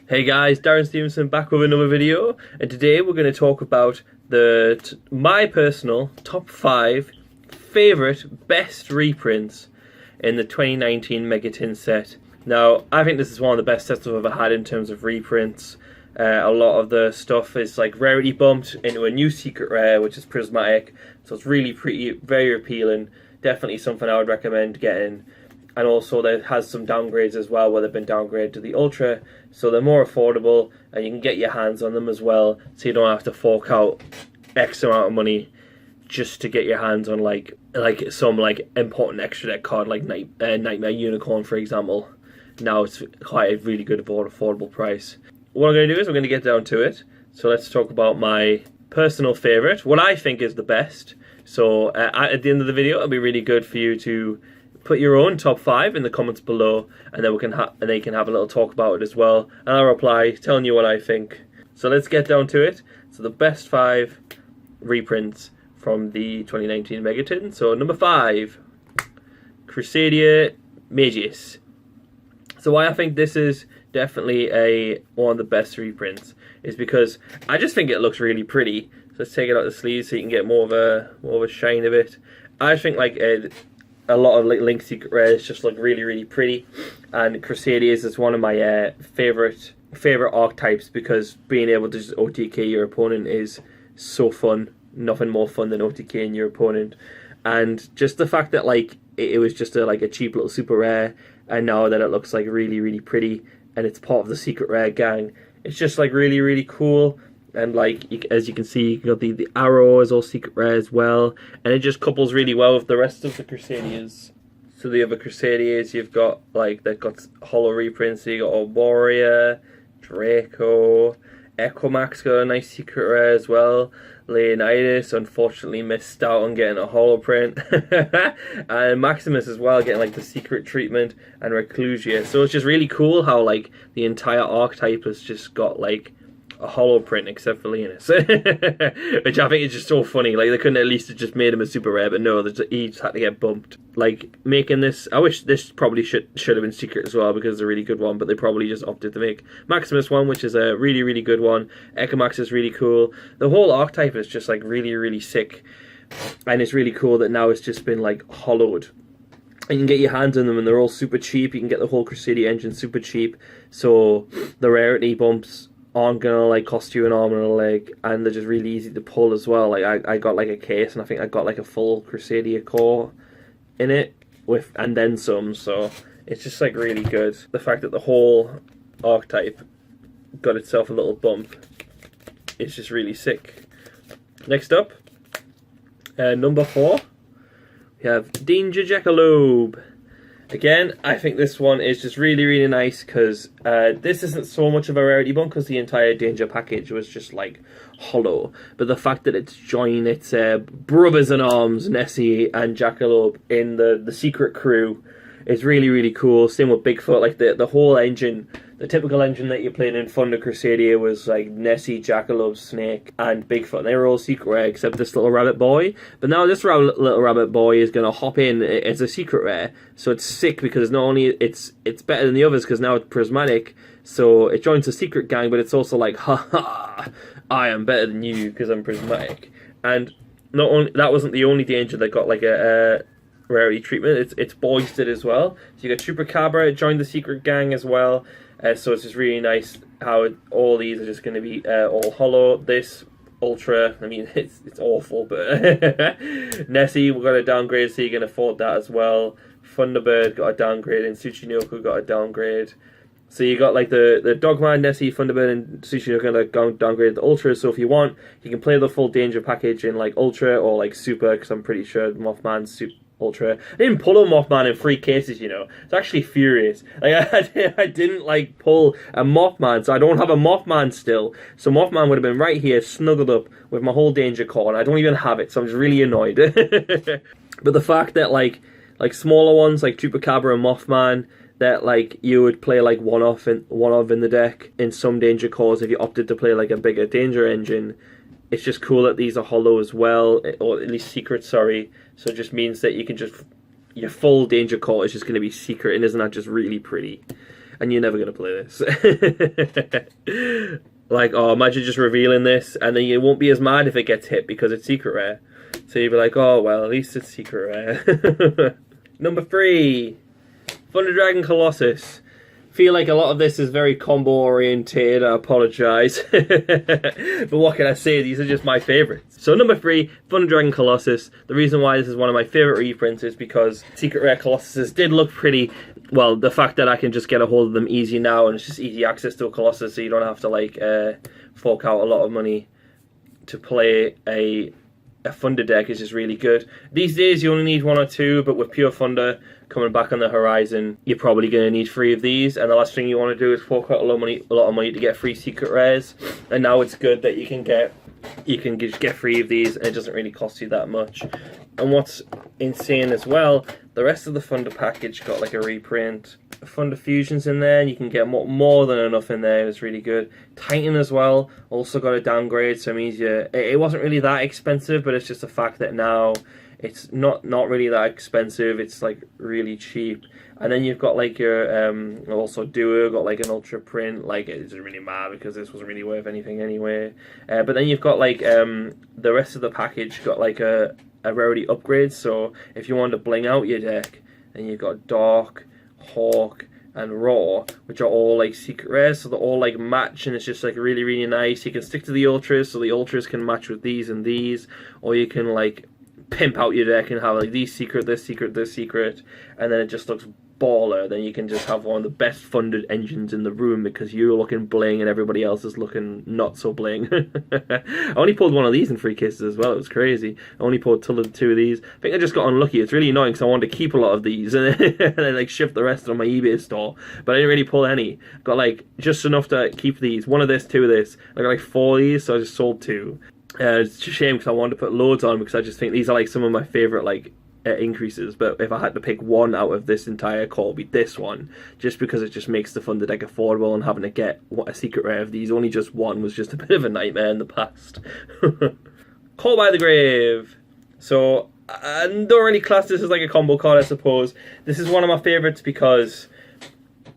Hey guys, Darren Stevenson back with another video, and today we're going to talk about my personal top 5 favourite best reprints in the 2019 Megatin set. Now, I think this is one of the best sets I've ever had in terms of reprints. A lot of the stuff is like rarity bumped into a new secret rare, which is prismatic, so it's really pretty, very appealing. Definitely something I would recommend getting. And also there has some downgrades as well, where they've been downgraded to the Ultra, so they're more affordable and you can get your hands on them as well, so you don't have to fork out X amount of money just to get your hands on like some important extra deck card like Nightmare Unicorn, for example. Now it's quite a really good affordable price. What I'm going to do is we're going to get down to it. So let's talk about my personal favourite, what I think is the best. So at the end of the video, it'll be really good for you to put your own top 5 in the comments below, and then they can have a little talk about it as well, and I'll reply telling you what I think. So let's get down to it. So the best 5 reprints from the 2019 Megatin. So number 5, Crusadia Magius. So why I think this is definitely one of the best reprints is because I just think it looks really pretty. So let's take it out the sleeve so you can get more of a shine of it. I think like a lot of Link Secret Rares just look really pretty, and Crusadias is one of my favorite archetypes, because being able to just OTK your opponent is so fun. Nothing more fun than OTKing your opponent, and just the fact that like it was just a cheap little super rare, and now that it looks like really pretty and it's part of the secret rare gang, it's just like really cool. And like as you can see, you got the arrow is all secret rare as well, and it just couples really well with the rest of the Crusadias. So the other Crusadias you've got they've got holo reprints. So you got a Warrior, Draco, Equimax got a nice secret rare as well. Leonidas unfortunately missed out on getting a holo print, and Maximus as well getting the secret treatment, and Reclusia. So it's just really cool how the entire archetype has just got a holo print except for Leonidas, which I think is just so funny. They couldn't at least have just made him a super rare, but no, he just had to get bumped. Making this, I wish this probably should have been secret as well, because it's a really good one, but they probably just opted to make Maximus one, which is a really good one. Equimax is really cool. The whole archetype is just really sick, and it's really cool that now it's just been hollowed. And you can get your hands on them, and they're all super cheap. You can get the whole Crusadia engine super cheap, so the rarity bumps aren't gonna cost you an arm and a leg, and they're just really easy to pull as well. I got a case, and I think I got a full Crusadia core in it and then some, so it's just really good. The fact that the whole archetype got itself a little bump is just really sick. Next up, number 4, we have Danger Jackalope. Again, I think this one is just really nice, because this isn't so much of a rarity bump, because the entire Danger package was just hollow. But the fact that it's joined its brothers in arms, Nessie and Jackalope, in the secret crew is really cool. Same with Bigfoot. The whole engine, the typical engine that you played in Thunder Crusadia was Nessie, Jackalope, Snake, and Bigfoot. They were all secret rare except this little rabbit boy. But now this little rabbit boy is going to hop in as a secret rare. So it's sick, because not only it's better than the others, because now it's prismatic. So it joins the secret gang, but it's also haha, I am better than you because I'm prismatic. And not only that, wasn't the only Danger that got a rarity treatment. It's boisted as well. So you got Chupacabra, it joined the secret gang as well. So it's just really nice how all these are just going to be all hollow. This Ultra, I mean, it's awful, but Nessie, we got a downgrade, so you can afford that as well. Thunderbird got a downgrade, and Tsuchinoko got a downgrade. So you got the Dogman, Nessie, Thunderbird, and Tsuchinoko downgrade the Ultra. So if you want, you can play the full Danger package in Ultra or Super, because I'm pretty sure Mothman's Super Ultra. I didn't pull a Mothman in 3 cases, you know. It's actually furious. I didn't pull a Mothman, so I don't have a Mothman still. So Mothman would have been right here, snuggled up with my whole Danger core, and I don't even have it, so I'm just really annoyed. But the fact that smaller ones like Chupacabra and Mothman, that you would play one of in the deck in some Danger cores if you opted to play a bigger Danger engine. It's just cool that these are hollow as well, or at least secret, sorry. So it just means that you can your full Danger core is just going to be secret, and isn't that just really pretty? and you're never going to play this. Like, oh, imagine just revealing this, and then you won't be as mad if it gets hit because it's secret rare. So you'll be like, oh, well, at least it's secret rare. Number 3, Thunder Dragon Colossus. Feel like a lot of this is very combo oriented. I apologise. But what can I say? These are just my favourites. So number 3, Thunder Dragon Colossus. The reason why this is one of my favourite reprints is because secret rare Colossuses did look pretty. Well, the fact that I can just get a hold of them easy now, and it's just easy access to a Colossus, so you don't have to like fork out a lot of money to play a Thunder deck is just really good. These days you only need 1 or 2, but with Pure Thunder coming back on the horizon, you're probably going to need 3 of these, and the last thing you want to do is fork out a lot of money to get 3 secret rares. And now it's good that you can just get 3 of these, and it doesn't really cost you that much. And what's insane as well, the rest of the Thunder package got like a reprint. Thunder Fusions in there, and you can get more than enough in there. It's really good. Titan as well also got a downgrade, so it means it wasn't really that expensive, but it's just the fact that now it's not really that expensive. It's like really cheap. And then you've got like your also Duo got like an ultra print. Like it doesn't really matter because this wasn't really worth anything anyway. But then you've got like the rest of the package got like a rarity upgrade. So if you want to bling out your deck, then you've got Dark, Hawk, and Raw, which are all like secret rares, so they're all like match, and it's just like really nice. You can stick to the ultras, so the ultras can match with these and these, or you can like pimp out your deck and have like these secret, this secret, this secret, and then it just looks baller. Then you can just have one of the best funded engines in the room because you're looking bling and everybody else is looking not so bling. I only pulled 1 of these in 3 cases as well. It was crazy. I only pulled 2 of these. I think I just got unlucky. It's really annoying because I wanted to keep a lot of these and then like shift the rest on my eBay store, but I didn't really pull any. Got like just enough to keep these. 1 of this, 2 of this. I got like 4 of these, so I just sold 2. It's a shame because I wanted to put loads on because I just think these are like some of my favourite like increases, but if I had to pick one out of this entire call, it'd be this one, just because it just makes the Thunder deck affordable, and having to get a secret rare of these, only just one, was just a bit of a nightmare in the past. Call by the Grave. So I don't really class this as like a combo card, I suppose. This is one of my favourites because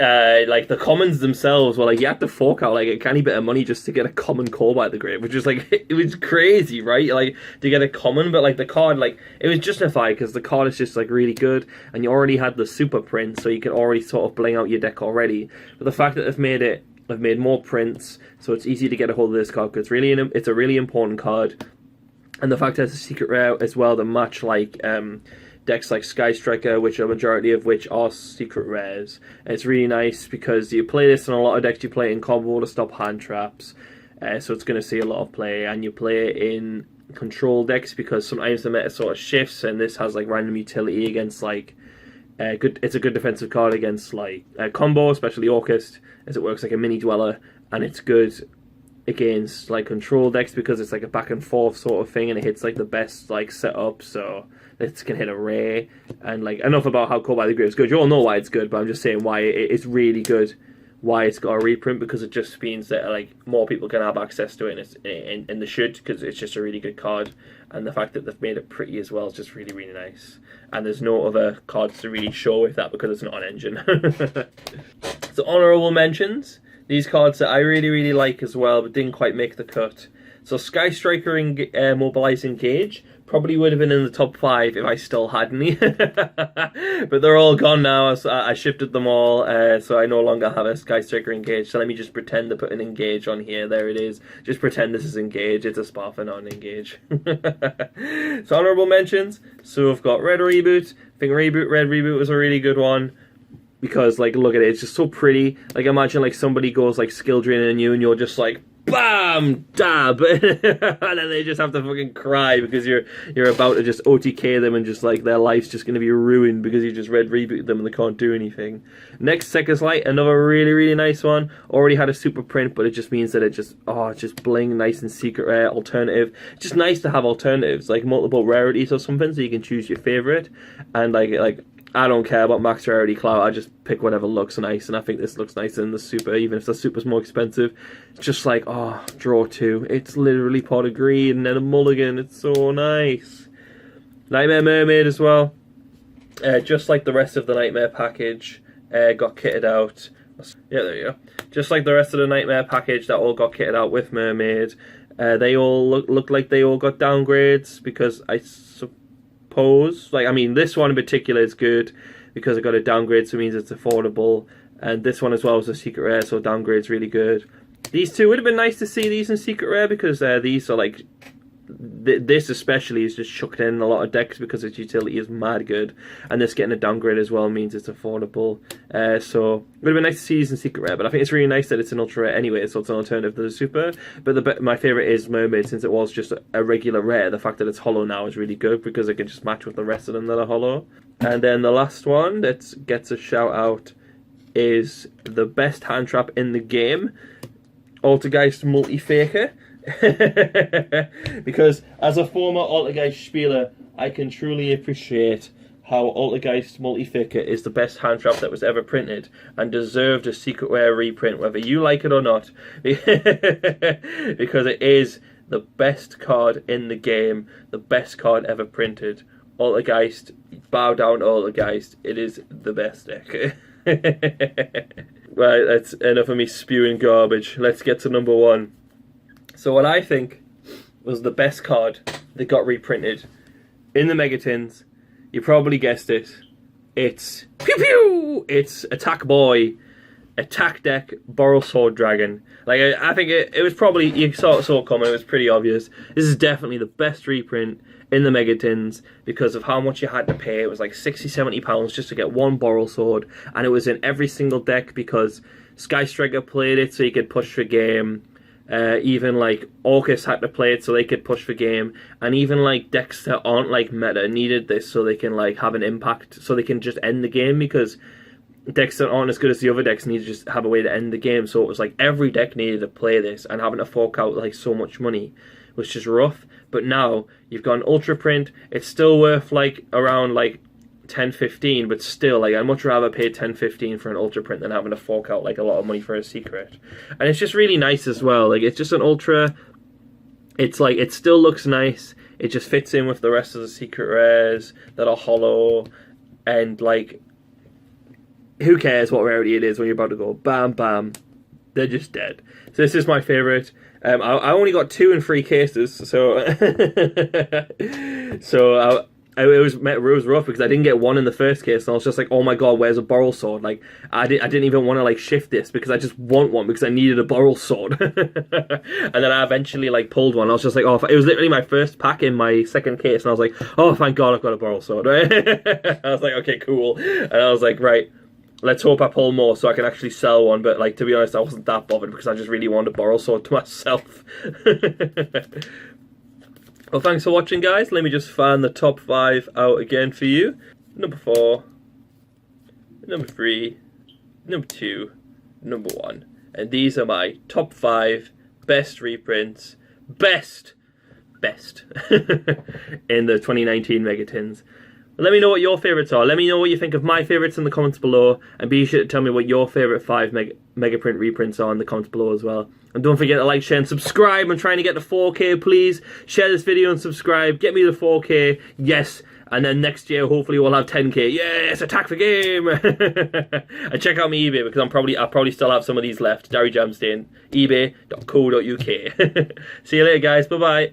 like the commons themselves, well, like you have to fork out like a canny bit of money just to get a common Call by the Grave, which is like, it was crazy, right? Like to get a common, but like the card, like it was justified because the card is just like really good, and you already had the super print, so you could already sort of bling out your deck already. But the fact that they've made more prints, so it's easy to get a hold of this card because it's a really important card, and the fact that it's a secret rare as well to match like decks like Sky Striker, which a majority of which are secret rares. And it's really nice because you play this in a lot of decks. You play it in combo to stop hand traps, so it's going to see a lot of play, and you play it in control decks because sometimes the meta sort of shifts, and this has like random utility against like it's a good defensive card against like combo, especially Orcust, as it works like a mini dweller, and it's good against like control decks because it's like a back and forth sort of thing, and it hits like the best like setup, so this can hit a rare. And like, enough about how Call by the Grave is good. You all know why it's good, but I'm just saying why it's really good, why it's got a reprint, because it just means that like more people can have access to it, and they should, because it's just a really good card. And the fact that they've made it pretty as well is just really nice. And there's no other cards to really show with that because it's not an engine. So honourable mentions. These cards that I really like as well, but didn't quite make the cut. So Sky Striker and Mobilize Engage probably would have been in the top 5 if I still had any. But they're all gone now, so I shifted them all, so I no longer have a Sky Striker Engage. So let me just pretend to put an Engage on here. There it is. Just pretend this is Engage. It's a Sparfer, not an Engage. So honourable mentions. So we've got Red Reboot. I think Red Reboot was a really good one, because like, look at it, it's just so pretty. Like, imagine like somebody goes like skill draining on you, and you're just like bam, dab, and then they just have to fucking cry because you're about to just OTK them, and just like their life's just going to be ruined because you just Red Rebooted them and they can't do anything. Next, Seconds Light, another really nice one. Already had a super print, but it just means that it just, it's just bling, nice and secret rare, alternative. It's just nice to have alternatives, like multiple rarities or something, so you can choose your favorite. And like I don't care about max rarity clout, I just pick whatever looks nice, and I think this looks nicer than the super, even if the super's more expensive. It's just like, draw 2. It's literally pot of green and then a mulligan. It's so nice. Nightmare Mermaid as well. Just like the rest of the Nightmare package, got kitted out Yeah, there you go. Just like the rest of the Nightmare package that all got kitted out with Mermaid. They all look like they all got downgrades because I suppose, like, I mean, this one in particular is good because it got a downgrade, so it means it's affordable. And this one as well was a secret rare, so downgrade's really good. These two would have been nice to see these in secret rare because these are like, this especially is just chucked in a lot of decks because its utility is mad good, and this getting a downgrade as well means it's affordable. So it would have been nice to see these in secret rare, but I think it's really nice that it's an ultra rare anyway, so it's an alternative to the super. But my favourite is Mermaid, since it was just a regular rare. The fact that it's hollow now is really good because it can just match with the rest of them that are hollow. And then the last one that gets a shout out is the best hand trap in the game, Altergeist Multi-Faker. Because as a former Altergeist spieler, I can truly appreciate how Altergeist Multi-Faker is the best hand trap that was ever printed and deserved a secret rare reprint, whether you like it or not, because it is the best card in the game, the best card ever printed. Altergeist, bow down to Altergeist, it is the best deck. Right, that's enough of me spewing garbage. Let's get to number one. So what I think was the best card that got reprinted in the Megatins, you probably guessed it, it's Pew Pew! It's Attack Boy, Attack Deck, Borrelsword Dragon. Like, I think it was probably, you saw it coming, it was pretty obvious. This is definitely the best reprint in the Megatins because of how much you had to pay. It was like £60–70 just to get one Borrelsword, and it was in every single deck because Sky Striker played it so he could push for game. Even like Orcus had to play it so they could push for game, and even like decks that aren't like meta needed this so they can like have an impact, so they can just end the game, because decks that aren't as good as the other decks need to just have a way to end the game. So it was like every deck needed to play this, and having to fork out like so much money was just rough. But now you've got an ultra print, it's still worth like around like 10–15, but still, like, I'd much rather pay 10–15 for an ultra print than having to fork out like a lot of money for a secret. And it's just really nice as well. Like, it's just an ultra, it's like, it still looks nice, it just fits in with the rest of the secret rares that are hollow, and like, who cares what rarity it is when you're about to go bam bam, they're just dead. So this is my favorite. I only got 2 in 3 cases, so it was rough because I didn't get 1 in the first case, and I was just like, oh my god, where's a Borrelsword? Like, I didn't even want to like shift this because I just want one because I needed a Borrelsword. And then I eventually like pulled one. I was just like, oh, it was literally my first pack in my second case, and I was like, oh, thank god I've got a Borrelsword. Right? I was like, okay, cool. And I was like, right, let's hope I pull more so I can actually sell one. But like, to be honest, I wasn't that bothered because I just really wanted a Borrelsword to myself. Well, thanks for watching, guys. Let me just find the top 5 out again for you. Number 4, number 3, number 2, number 1. And these are my top 5 best reprints, best in the 2019 Megatins. Let me know what your favourites are. Let me know what you think of my favourites in the comments below, and be sure to tell me what your favourite 5 Megaprint reprints are in the comments below as well. And don't forget to like, share and subscribe. I'm trying to get to 4K, please. Share this video and subscribe. Get me to 4K, yes. And then next year, hopefully, we'll have 10K. Yes, attack the game. And check out my eBay because I'll probably still have some of these left. Darry Jamstein, ebay.co.uk. See you later, guys. Bye-bye.